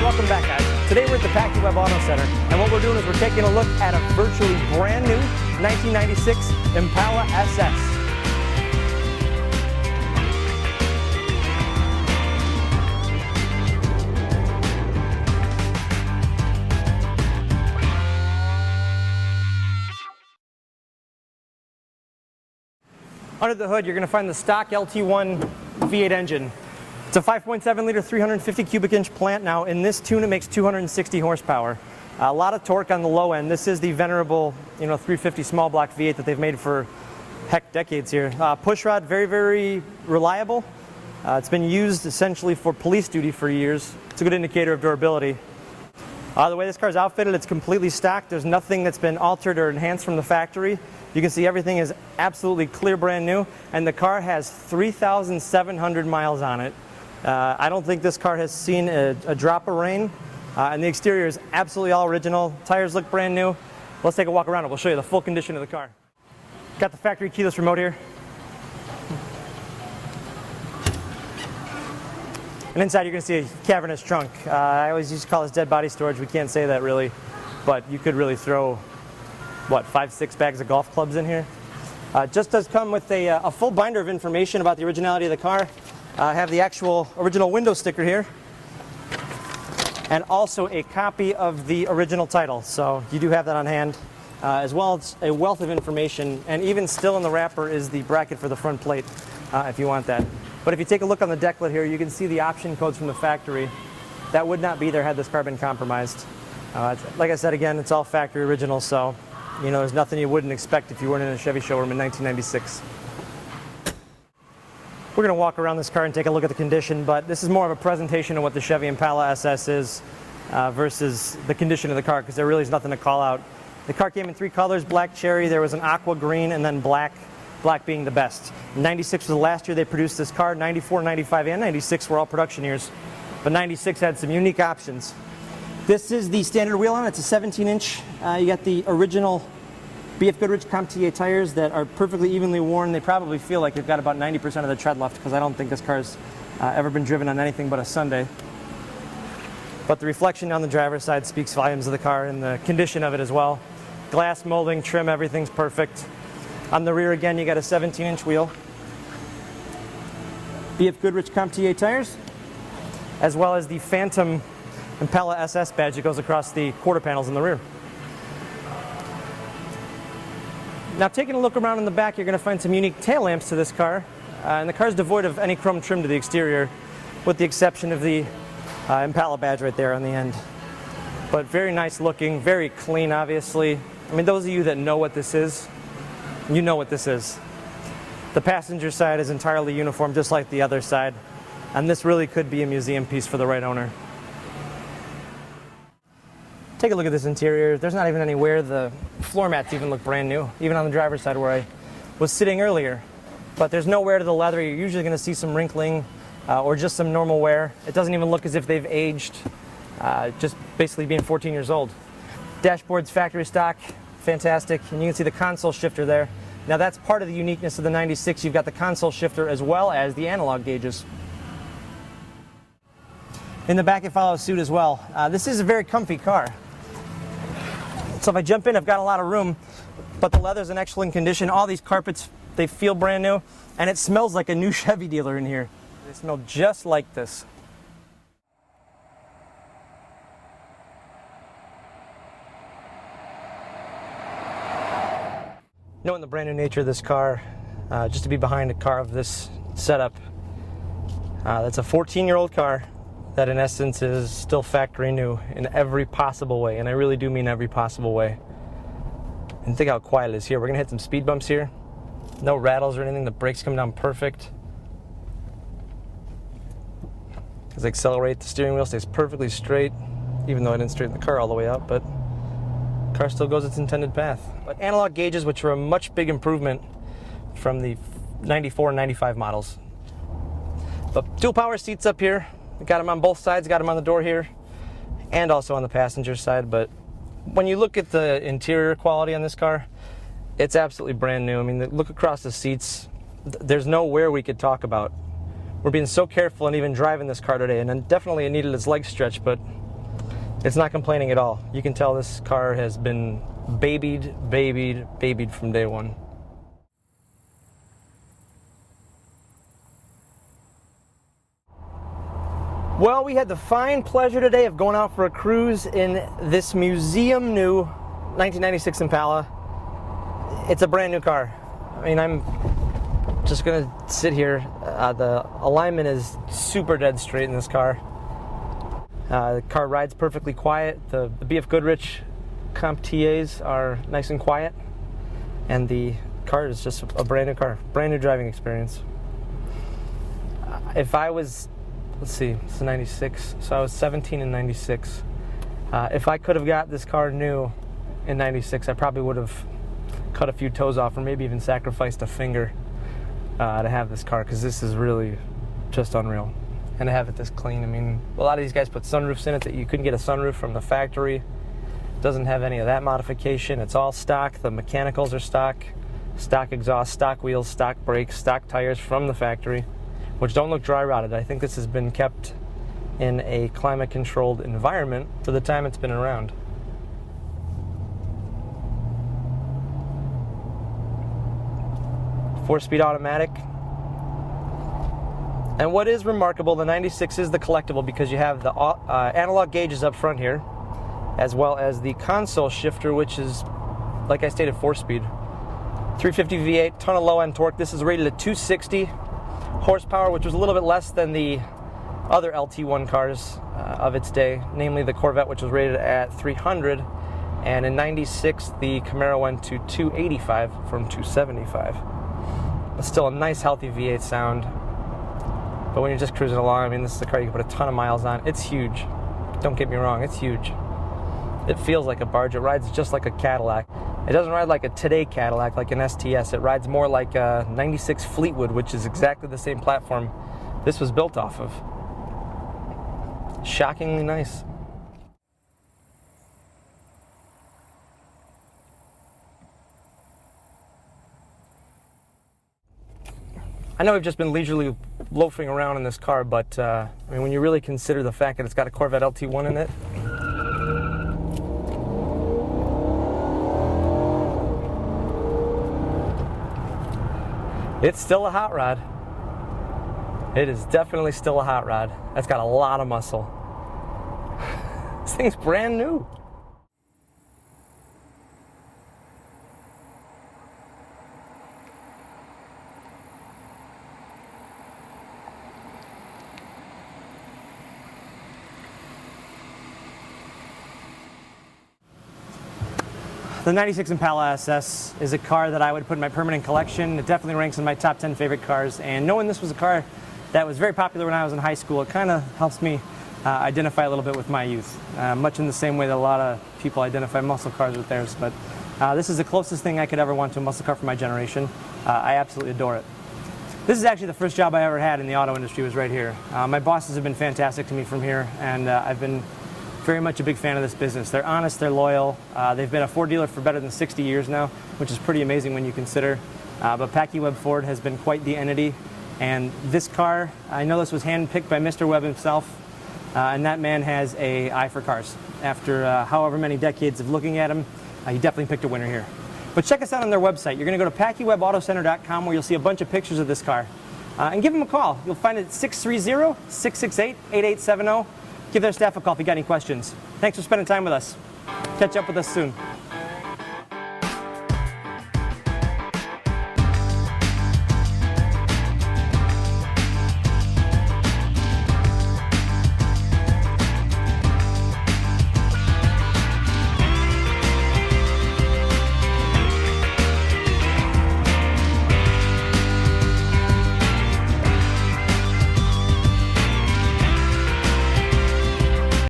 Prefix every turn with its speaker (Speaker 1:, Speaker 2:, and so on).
Speaker 1: Welcome back, guys. Today we're at the Packey Webb Auto Center, and what we're doing is we're taking a look at a virtually brand new 1996 Impala SS. Under the hood, you're going to find the stock LT1 V8 engine. It's a 5.7 liter, 350 cubic inch plant. Now, in this tune, it makes 260 horsepower. A lot of torque on the low end. This is the venerable, 350 small block V8 that they've made for, heck, decades here. Pushrod, very, very reliable. It's been used essentially for police duty for years. It's a good indicator of durability. The way this car is outfitted, it's completely stock. There's nothing that's been altered or enhanced from the factory. You can see everything is absolutely clear, brand new, and the car has 3,700 miles on it. I don't think this car has seen a drop of rain, and the exterior is absolutely all original. Tires look brand new. Let's take a walk around and we'll show you the full condition of the car. Got the factory keyless remote here. And inside you're going to see a cavernous trunk. I always used to call this dead body storage. We can't say that really, but you could really throw, 5-6 bags of golf clubs in here. Just does come with a full binder of information about the originality of the car. I have the actual original window sticker here, and also a copy of the original title. So you do have that on hand, as well as a wealth of information. And even still in the wrapper is the bracket for the front plate, if you want that. But if you take a look on the decklet here, you can see the option codes from the factory. That would not be there had this car been compromised. Like I said again, it's all factory original, so there's nothing you wouldn't expect if you weren't in a Chevy showroom in 1996. We're going to walk around this car and take a look at the condition, but this is more of a presentation of what the Chevy Impala SS is versus the condition of the car, because there really is nothing to call out. The car came in 3 colors, black cherry, there was an aqua green, and then black, black being the best. 96 was the last year they produced this car. 94, 95, and 96 were all production years, but 96 had some unique options. This is the standard wheel on it. It's a 17-inch. You got the original BF Goodrich CompTIA tires that are perfectly evenly worn. They probably feel like they've got about 90% of the tread left, because I don't think this car's ever been driven on anything but a Sunday. But the reflection on the driver's side speaks volumes of the car and the condition of it as well. Glass molding, trim, everything's perfect. On the rear again, you got a 17-inch wheel. BF Goodrich CompTIA tires, as well as the Phantom Impala SS badge that goes across the quarter panels in the rear. Now, taking a look around in the back, you're going to find some unique tail lamps to this car, and the car is devoid of any chrome trim to the exterior, with the exception of the Impala badge right there on the end. But very nice looking, very clean, obviously. I mean, those of you that know what this is, you know what this is. The passenger side is entirely uniform, just like the other side, and this really could be a museum piece for the right owner. Take a look at this interior. There's not even any wear. The floor mats even look brand new, even on the driver's side where I was sitting earlier. But there's no wear to the leather. You're usually going to see some wrinkling or just some normal wear. It doesn't even look as if they've aged, just basically being 14 years old. Dashboard's factory stock, fantastic. And you can see the console shifter there. Now that's part of the uniqueness of the 96. You've got the console shifter as well as the analog gauges. In the back it follows suit as well. This is a very comfy car. So if I jump in, I've got a lot of room, but the leather's in excellent condition. All these carpets, they feel brand new, and it smells like a new Chevy dealer in here. They smell just like this. Knowing the brand new nature of this car, just to be behind a car of this setup, that's a 14-year-old car that in essence is still factory new in every possible way, and I really do mean every possible way. And think how quiet it is here. We're gonna hit some speed bumps here. No rattles or anything. The brakes come down perfect. As I accelerate, the steering wheel stays perfectly straight, even though I didn't straighten the car all the way out, but the car still goes its intended path. But analog gauges, which are a much big improvement from the 94 and 95 models. But dual power seats up here. Got them on both sides, got them on the door here, and also on the passenger side. But when you look at the interior quality on this car, it's absolutely brand new. I mean, look across the seats. There's no wear we could talk about. We're being so careful and even driving this car today, and then definitely it needed its leg stretch, but It's not complaining at all. You can tell this car has been babied from day one. Well, we had the fine pleasure today of going out for a cruise in this museum new 1996 Impala. It's a brand new car. I mean, I'm just gonna sit here. The alignment is super dead straight in this car. The car rides perfectly quiet. The BF Goodrich comp TAs are nice and quiet. And the car is just a brand new car. Brand new driving experience. If I was, let's see, it's a 96, so I was 17 in 96. If I could have got this car new in 96, I probably would have cut a few toes off or maybe even sacrificed a finger to have this car, because this is really just unreal. And to have it this clean, I mean, a lot of these guys put sunroofs in it that you couldn't get a sunroof from the factory. It doesn't have any of that modification. It's all stock. The mechanicals are stock. Stock exhaust, stock wheels, stock brakes, stock tires from the factory, which don't look dry rotted. I think this has been kept in a climate controlled environment for the time it's been around. Four-speed automatic. And what is remarkable, the 96 is the collectible because you have the analog gauges up front here, as well as the console shifter, which is, like I stated, 4-speed. 350 V8, ton of low-end torque. This is rated at 260 horsepower, which was a little bit less than the other LT1 cars of its day, namely the Corvette, which was rated at 300, and in 96 the Camaro went to 285 from 275. But still a nice healthy V8 sound. But when you're just cruising along, I mean, this is a car you can put a ton of miles on. It's huge. Don't get me wrong, it's huge. It feels like a barge. It rides just like a Cadillac. It doesn't ride like a today Cadillac, like an STS. It rides more like a 96 Fleetwood, which is exactly the same platform this was built off of. Shockingly nice. I know we've just been leisurely loafing around in this car, but I mean, when you really consider the fact that it's got a Corvette LT1 in it, it's still a hot rod. It is definitely still a hot rod. That's got a lot of muscle. This thing's brand new. The 96 Impala SS is a car that I would put in my permanent collection. It definitely ranks in my top 10 favorite cars, and knowing this was a car that was very popular when I was in high school, it kind of helps me identify a little bit with my youth, much in the same way that a lot of people identify muscle cars with theirs. But this is the closest thing I could ever want to a muscle car for my generation. I absolutely adore it. This is actually the first job I ever had in the auto industry, was right here. My bosses have been fantastic to me from here, and I've been very much a big fan of this business. They're honest, they're loyal. They've been a Ford dealer for better than 60 years now, which is pretty amazing when you consider. But Packey Webb Ford has been quite the entity. And this car, I know this was handpicked by Mr. Webb himself, and that man has an eye for cars. After however many decades of looking at him, he definitely picked a winner here. But check us out on their website. You're going to go to PackeyWebAutoCenter.com, where you'll see a bunch of pictures of this car. And give them a call. You'll find it at 630-668-8870. Give their staff a call if you got any questions. Thanks for spending time with us. Catch up with us soon.